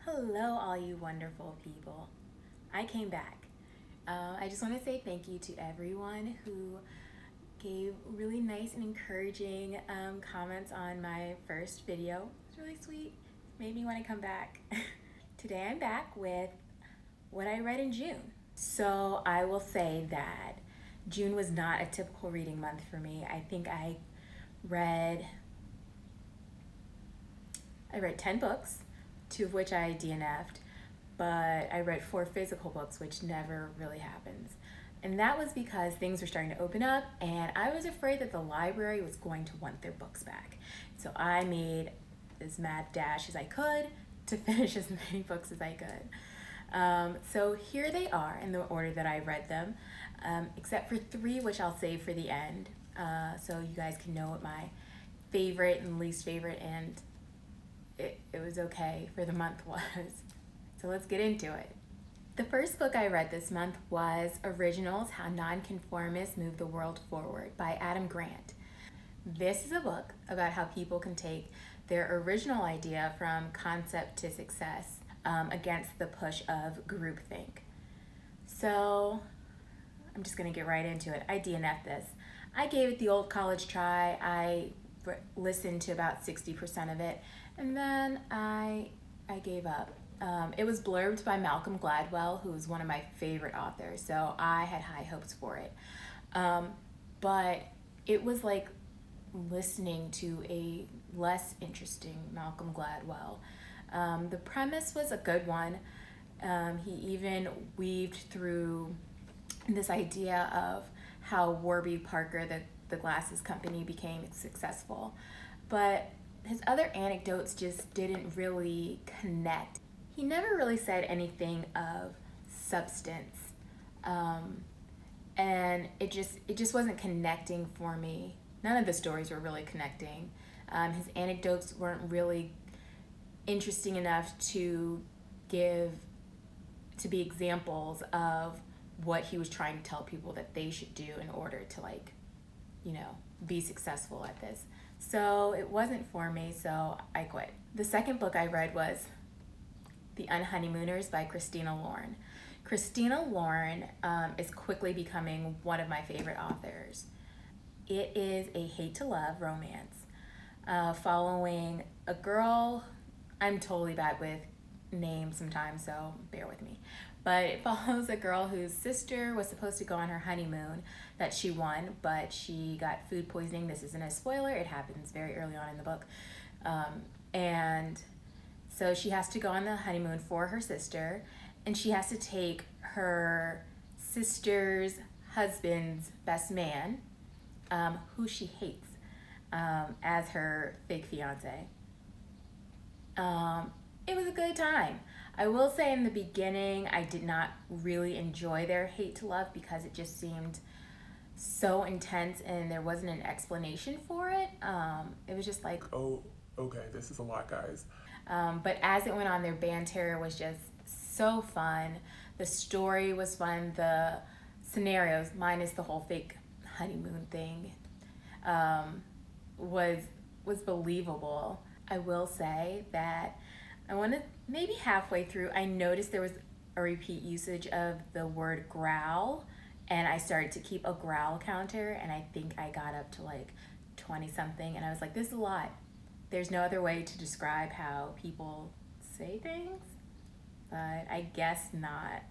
Hello, all you wonderful people. I came back. I just want to say thank you to everyone who gave really nice and encouraging comments on my first video. It's really sweet. Made me want to come back. Today I'm back with what I read in June. So I will say that June was not a typical reading month for me. I think read I read 10 books, two of which I DNF'd, but I read 4 physical books, which never really happens. And that was because things were starting to open up, and I was afraid that the library was going to want their books back. So I made as mad dash as I could to finish as many books as I could. So here they are in the order that I read them, except for 3, which I'll save for the end, so you guys can know what my favorite and least favorite and it was okay for the month was. So let's get into it. The first book I read this month was Originals: How Nonconformists Move the World Forward by Adam Grant. This is a book about how people can take their original idea from concept to success against the push of groupthink. So I'm just going to get right into it. I DNF'd this. I gave it the old college try. I listened to about 60% of it, and then I gave up. It was blurbed by Malcolm Gladwell, who's one of my favorite authors, so I had high hopes for it. But it was like listening to a less interesting Malcolm Gladwell. The premise was a good one. He even weaved through this idea of how Warby Parker, the glasses company, became successful. But his other anecdotes just didn't really connect. He never really said anything of substance. And it just wasn't connecting for me. None of the stories were really connecting. His anecdotes weren't really interesting enough to be examples of what he was trying to tell people that they should do in order to be successful at this. So it wasn't for me, so I quit. The second book I read was The Unhiding Mooners by Christina Lauren. Christina Lauren is quickly becoming one of my favorite authors. It is a hate-to-love romance following a girl. I'm totally bad with names sometimes, so bear with me. But it follows a girl whose sister was supposed to go on her honeymoon that she won, but she got food poisoning. This isn't a spoiler. It happens very early on in the book. And so she has to go on the honeymoon for her sister, and she has to take her sister's husband's best man, who she hates, as her fake fiance. It was a good time. I will say in the beginning, I did not really enjoy their hate to love because it just seemed so intense and there wasn't an explanation for it. It was just like, oh, okay, this is a lot, guys. But as it went on, their banter was just so fun. The story was fun. The scenarios, minus the whole fake honeymoon thing, was believable. I will say that maybe halfway through, I noticed there was a repeat usage of the word growl, and I started to keep a growl counter, and I think I got up to like 20 something, and I was like, this is a lot. There's no other way to describe how people say things, but I guess not.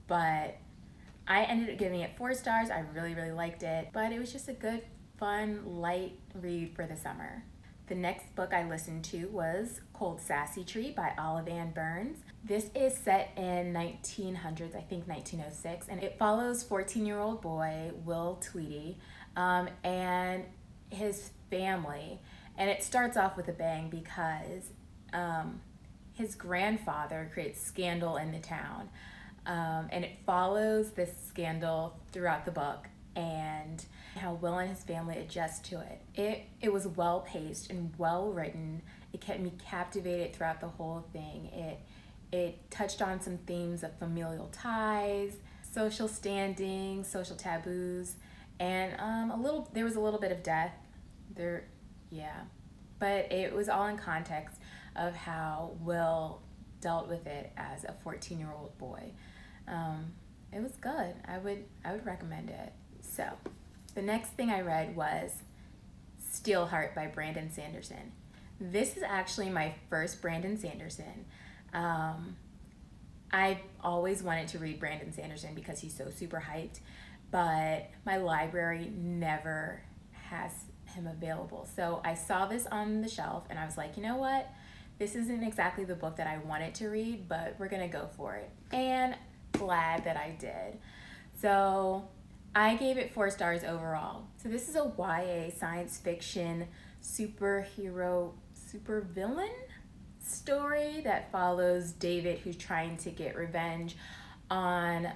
But I ended up giving it 4 stars. I really, really liked it, but it was just a good, fun, light read for the summer. The next book I listened to was called Sassy Tree by Olive Ann Burns. This is set in 1900s, I think 1906, and it follows 14-year-old boy Will Tweedy and his family. And it starts off with a bang because his grandfather creates scandal in the town. And it follows this scandal throughout the book and how Will and his family adjust to it. It was well paced and well written. It kept me captivated throughout the whole thing. It touched on some themes of familial ties, social standing, social taboos, and there was a little bit of death. But it was all in context. of how Will dealt with it as a 14-year-old boy. It was good. I would recommend it. So, the next thing I read was Steelheart by Brandon Sanderson. This is actually my first Brandon Sanderson. I always wanted to read Brandon Sanderson because he's so super hyped, but my library never has him available. So I saw this on the shelf and I was like, you know what? This isn't exactly the book that I wanted to read, but we're gonna go for it. And glad that I did. So I gave it 4 stars overall. So this is a YA science fiction superhero supervillain story that follows David, who's trying to get revenge on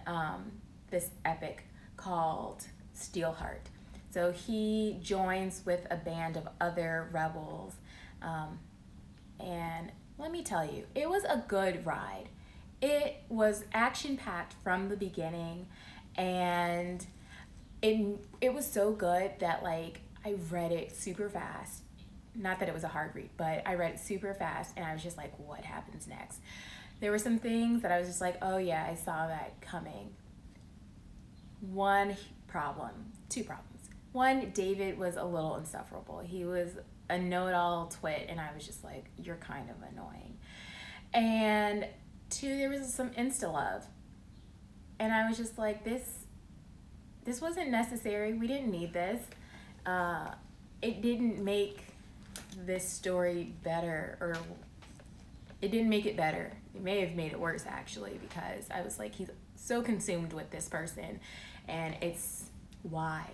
this epic called Steelheart. So he joins with a band of other rebels, and let me tell you, it was a good ride. It was action-packed from the beginning, and it was so good that like I read it super fast. Not that it was a hard read, but I read it super fast and I was just like, what happens next? There were some things that I was just like, oh yeah, I saw that coming. Two problems. One, David was a little insufferable. He was a know-it-all twit and I was just like, you're kind of annoying. And 2, there was some insta-love. And I was just like, this wasn't necessary. We didn't need this. It didn't make this story better, or it didn't make it better. It may have made it worse actually, because I was like, he's so consumed with this person and it's why.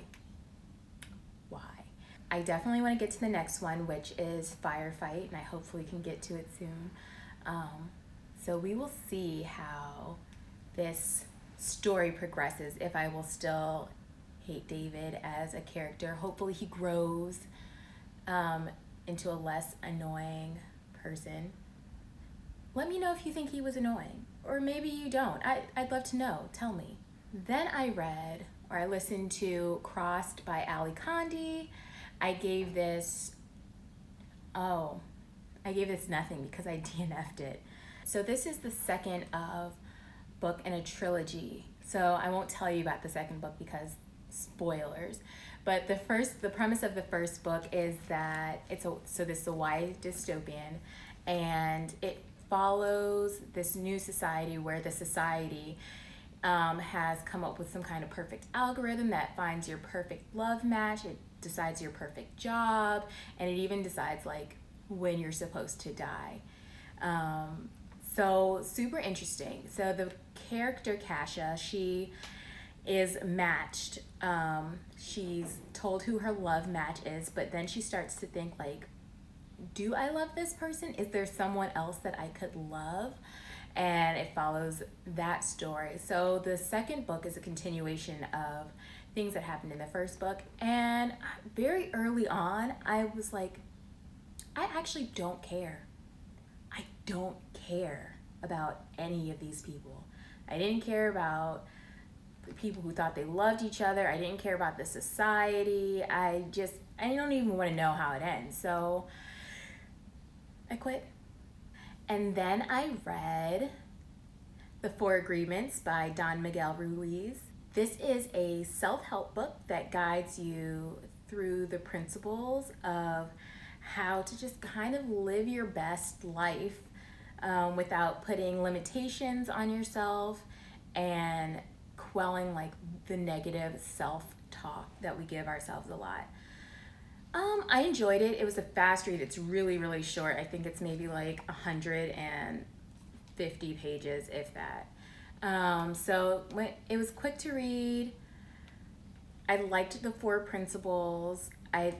I definitely want to get to the next one, which is Firefight, and I hopefully can get to it soon. So we will see how this story progresses, if I will still hate David as a character. Hopefully he grows into a less annoying person. Let me know if you think he was annoying, or maybe you don't. I'd love to know. Tell me. Then I listened to Crossed by Ali Kandi. I gave this nothing because I DNF'd it. So this is the second book in a trilogy. So I won't tell you about the second book because spoilers. But the premise of the first book is that this is a YA dystopian, and it follows this new society where the society has come up with some kind of perfect algorithm that finds your perfect love match. It decides your perfect job, and it even decides like when you're supposed to die. So super interesting. So the character Kasha, she is matched. She's told who her love match is, but then she starts to think like, do I love this person? Is there someone else that I could love? And it follows that story. So the second book is a continuation of things that happened in the first book. And very early on, I was like, I actually don't care. I don't care about any of these people. I didn't care about the people who thought they loved each other. I didn't care about the society. I don't even want to know how it ends. So I quit. And then I read The 4 Agreements by Don Miguel Ruiz. This is a self-help book that guides you through the principles of how to just kind of live your best life without putting limitations on yourself and quelling like the negative self-talk that we give ourselves a lot. I enjoyed it. It was a fast read. It's really, really short. I think it's maybe like 150 pages, if that. So it was quick to read. I liked the 4 principles.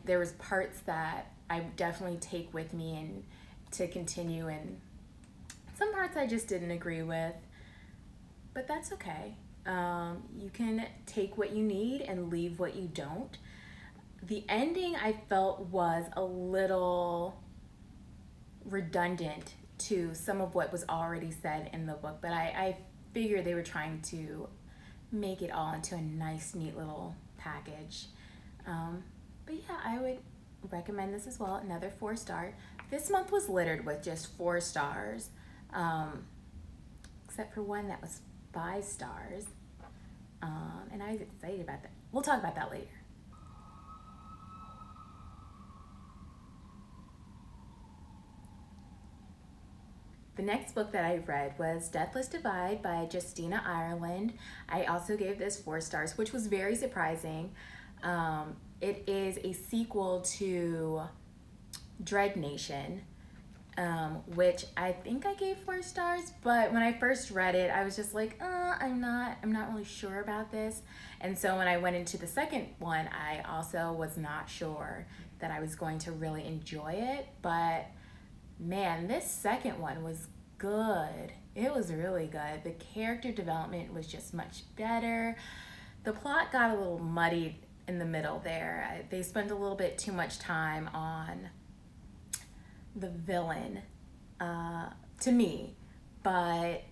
There was parts that I definitely take with me and to continue, and some parts I just didn't agree with, but that's okay. You can take what you need and leave what you don't. The ending I felt was a little redundant to some of what was already said in the book, but I figured they were trying to make it all into a nice, neat little package. But yeah, I would recommend this as well. Another 4-star. This month was littered with just 4 stars, except for one that was 5 stars. And I was excited about that. We'll talk about that later. The next book that I read was Deathless Divide by Justina Ireland. I also gave this 4 stars, which was very surprising. It is a sequel to Dread Nation, which I think I gave 4 stars, but when I first read it, I was just like, I'm not really sure about this. And so when I went into the second one, I also was not sure that I was going to really enjoy it, but man, this second one was good. It was really good. The character development was just much better. The plot got a little muddied in the middle there. They spent a little bit too much time on the villain, to me, but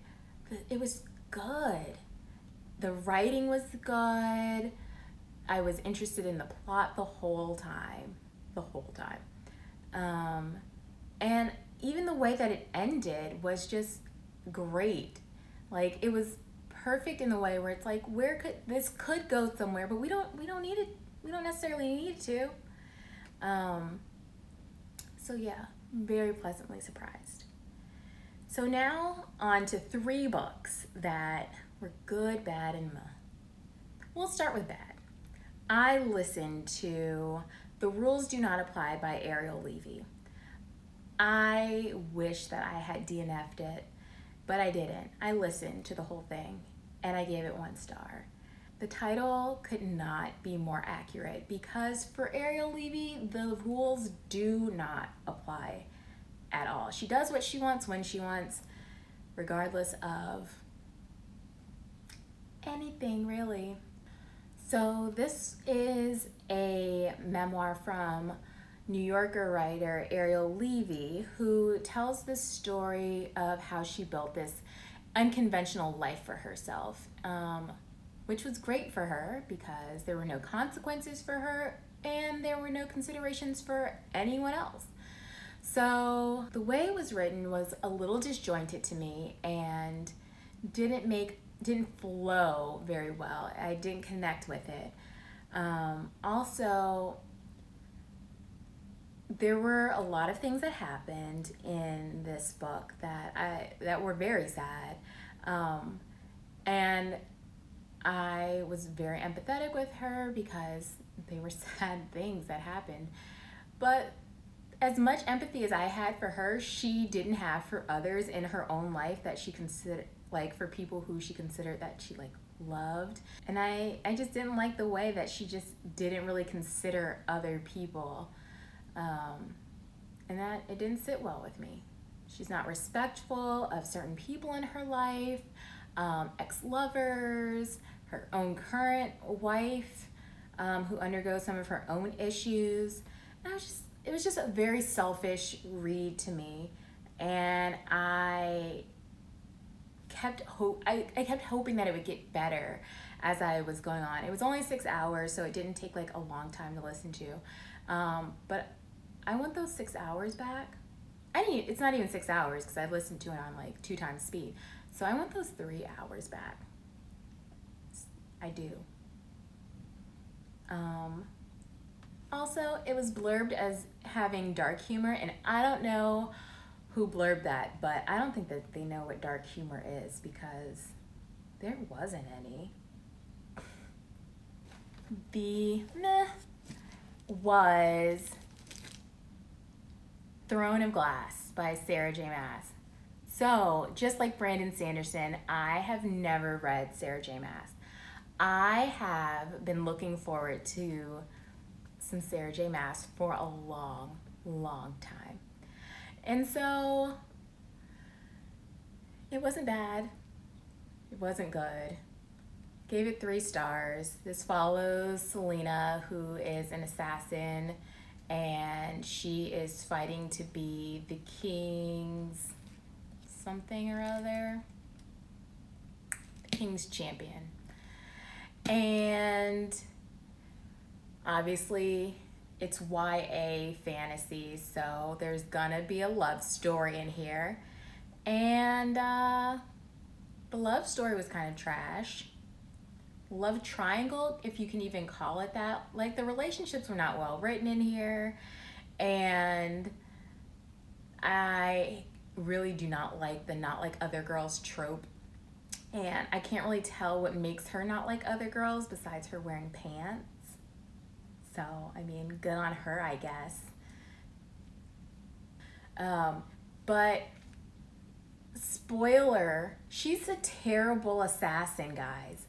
it was good. The writing was good. I was interested in the plot the whole time. And even the way that it ended was just great. Like, it was perfect in the way where it's like, this could go somewhere, but we don't need it. We don't necessarily need it to. So yeah, very pleasantly surprised. So now on to 3 books that were good, bad, and meh. We'll start with bad. I listened to The Rules Do Not Apply by Ariel Levy. I wish that I had DNF'd it, but I didn't. I listened to the whole thing and I gave it 1 star. The title could not be more accurate because for Ariel Levy, the rules do not apply at all. She does what she wants when she wants, regardless of anything really. So this is a memoir from New Yorker writer Ariel Levy, who tells the story of how she built this unconventional life for herself, which was great for her because there were no consequences for her and there were no considerations for anyone else. So the way it was written was a little disjointed to me and didn't flow very well. I didn't connect with it. Also, there were a lot of things that happened in this book that were very sad, and I was very empathetic with her because they were sad things that happened. But as much empathy as I had for her, she didn't have for others in her own life that she considered, like for people who she considered that she like loved. And I just didn't like the way that she just didn't really consider other people. And that it didn't sit well with me. She's not respectful of certain people in her life, ex-lovers, her own current wife, who undergoes some of her own issues. And it was just a very selfish read to me. And I kept hoping that it would get better as I was going on. It was only 6 hours, so it didn't take like a long time to listen to. But I want those 6 hours back. It's not even 6 hours because I've listened to it on like 2 times speed. So I want those 3 hours back. I do. Also, it was blurbed as having dark humor, and I don't know who blurbed that, but I don't think that they know what dark humor is because there wasn't any. The meh was Throne of Glass by Sarah J. Maas. So, just like Brandon Sanderson, I have never read Sarah J. Maas. I have been looking forward to some Sarah J. Maas for a long, long time. And so, it wasn't bad. It wasn't good. Gave it 3 stars. This follows Selena, who is an assassin, and she is fighting to be the king's something or other. The king's champion. And obviously, It's YA fantasy, so there's gonna be a love story in here. And the love story was kind of trash. Love triangle, if you can even call it that. Like, the relationships were not well written in here. And I really do not like the not like other girls trope. And I can't really tell what makes her not like other girls besides her wearing pants. So, I mean, good on her, I guess. But spoiler, she's a terrible assassin, guys.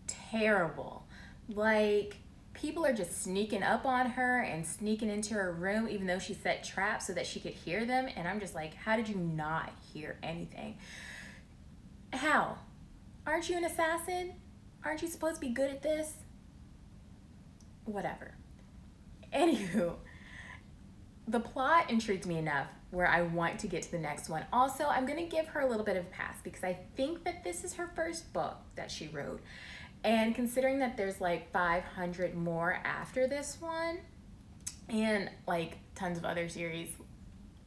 Terrible. Like, people are just sneaking up on her and sneaking into her room even though she set traps so that she could hear them. And I'm just like, how did you not hear anything? How? Aren't you an assassin? Aren't you supposed to be good at this? Whatever. Anywho, the plot intrigued me enough where I want to get to the next one. Also, I'm going to give her a little bit of a pass because I think that this is her first book that she wrote. And considering that there's like 500 more after this one and like tons of other series,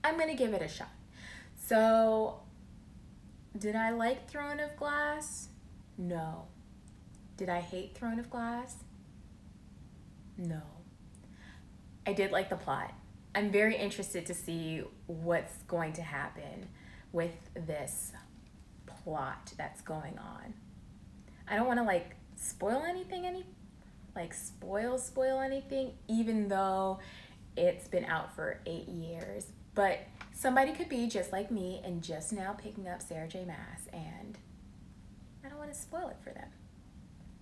I'm going to give it a shot. So, did I like Throne of Glass? No. Did I hate Throne of Glass? No. I did like the plot. I'm very interested to see what's going to happen with this plot that's going on. I don't want to like spoil anything, spoil anything, even though it's been out for 8 years. But somebody could be just like me and just now picking up Sarah J. Maas, and I don't want to spoil it for them.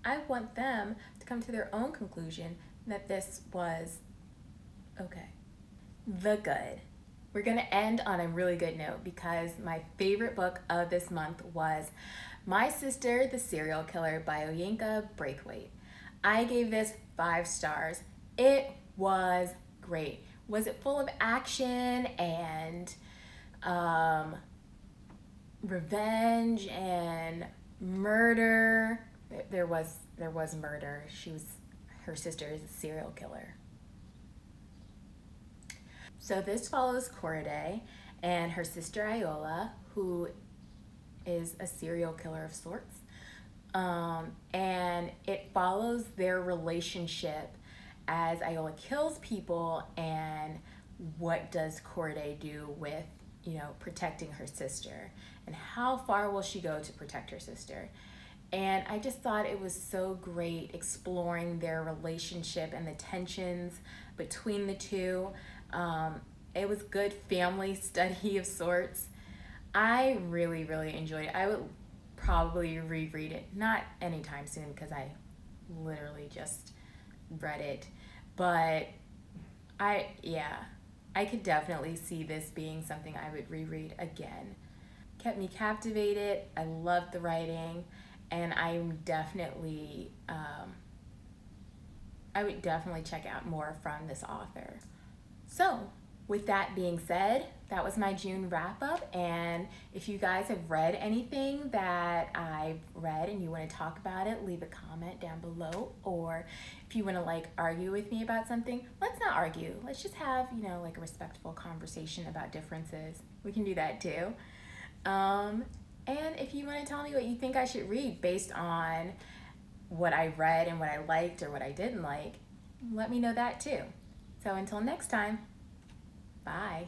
I want them to come to their own conclusion that this was okay. The good. We're going to end on a really good note because my favorite book of this month was My Sister, the Serial Killer by Oyenka Braithwaite. I gave this 5 stars. It was great. Was it full of action and revenge and murder? There was murder. Her sister is a serial killer. So this follows Corday and her sister Iola, who is a serial killer of sorts. And it follows their relationship as Iola kills people, and what does Corday do with, protecting her sister, and how far will she go to protect her sister. And I just thought it was so great exploring their relationship and the tensions between the two. It was good family study of sorts. I really, really enjoyed it. I would probably reread it, not anytime soon because I literally just read it. But I could definitely see this being something I would reread again. Kept me captivated. I loved the writing, and I would definitely check out more from this author. So, with that being said, that was my June wrap up. And if you guys have read anything that I've read and you want to talk about it, leave a comment down below. Or if you want to argue with me about something, let's not argue. Let's just have, a respectful conversation about differences. We can do that too. And if you want to tell me what you think I should read based on what I read and what I liked or what I didn't like, let me know that too. So until next time, bye.